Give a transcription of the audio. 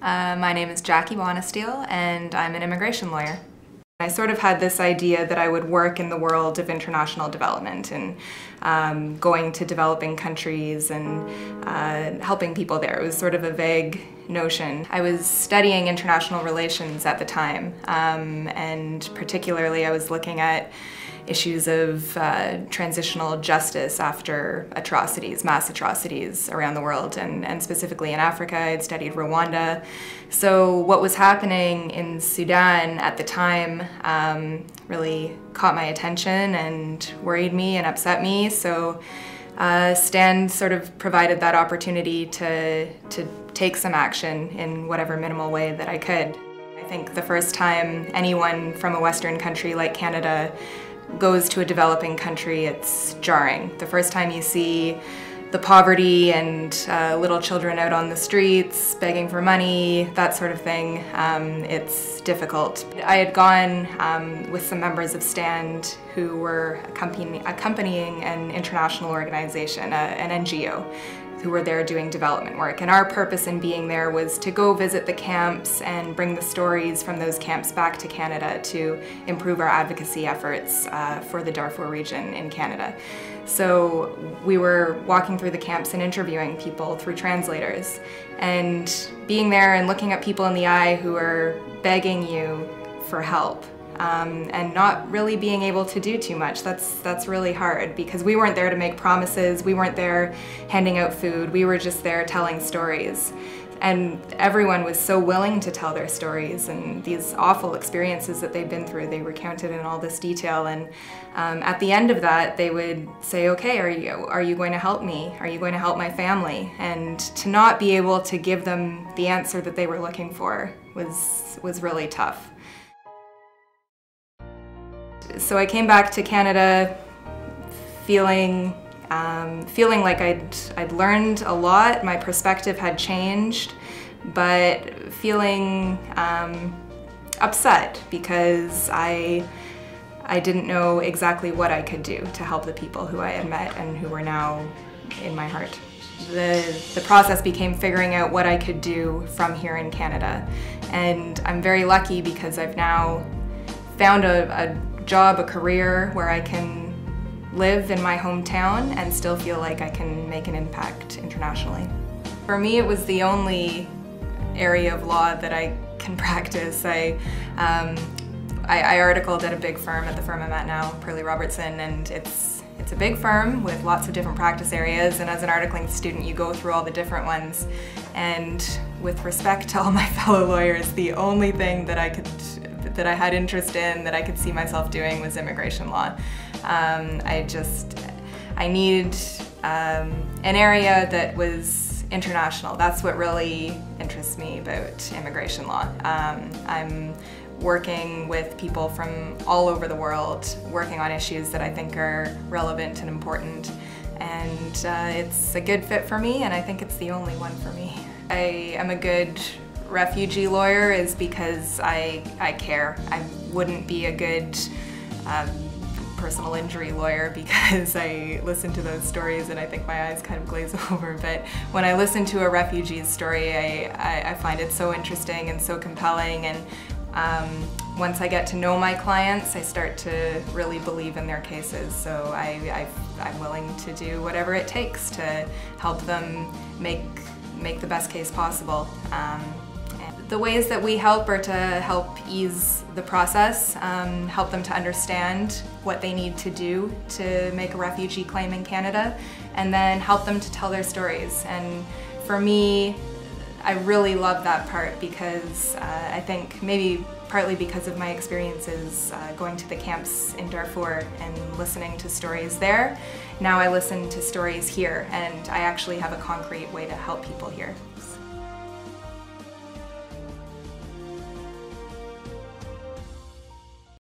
My name is Jackie Bonisteel and I'm an immigration lawyer. I sort of had this idea that I would work in the world of international development and going to developing countries and helping people there. It was sort of a vague notion. I was studying international relations at the time, and particularly I was looking at issues of transitional justice after atrocities, mass atrocities around the world, and specifically in Africa. I'd studied Rwanda. So what was happening in Sudan at the time really caught my attention and worried me and upset me. So Stan sort of provided that opportunity to take some action in whatever minimal way that I could. I think the first time anyone from a Western country like Canada goes to a developing country, it's jarring. The first time you see the poverty and little children out on the streets begging for money, that sort of thing, it's difficult. I had gone with some members of STAND who were accompanying an international organization, an NGO, who were there doing development work. And our purpose in being there was to go visit the camps and bring the stories from those camps back to Canada to improve our advocacy efforts for the Darfur region in Canada. So we were walking through the camps and interviewing people through translators. And being there and looking at people in the eye who are begging you for help. And not really being able to do too much. That's really hard because we weren't there to make promises, we weren't there handing out food, we were just there telling stories. And everyone was so willing to tell their stories and these awful experiences that they've been through. They recounted in all this detail, and at the end of that they would say, okay, are you going to help me? Are you going to help my family? And to not be able to give them the answer that they were looking for was really tough. So I came back to Canada feeling like I'd learned a lot, my perspective had changed, but feeling upset because I didn't know exactly what I could do to help the people who I had met and who were now in my heart. The process became figuring out what I could do from here in Canada, and I'm very lucky because I've now found a job, a career where I can live in my hometown and still feel like I can make an impact internationally. For me, it was the only area of law that I can practice. I articled at a big firm, at the firm I'm at now, Purley Robertson, and it's a big firm with lots of different practice areas, and as an articling student you go through all the different ones. And with respect to all my fellow lawyers, the only thing that I had interest in, that I could see myself doing, was immigration law. I need an area that was international. That's what really interests me about immigration law. I'm working with people from all over the world, working on issues that I think are relevant and important. And it's a good fit for me, and I think it's the only one for me. I am a good refugee lawyer is because I care. I wouldn't be a good personal injury lawyer because I listen to those stories and I think my eyes kind of glaze over. But when I listen to a refugee's story, I find it so interesting and so compelling. And once I get to know my clients, I start to really believe in their cases. So I'm willing to do whatever it takes to help them make the best case possible. The ways that we help are to help ease the process, help them to understand what they need to do to make a refugee claim in Canada, and then help them to tell their stories. And for me, I really love that part because I think maybe partly because of my experiences going to the camps in Darfur and listening to stories there, now I listen to stories here and I actually have a concrete way to help people here.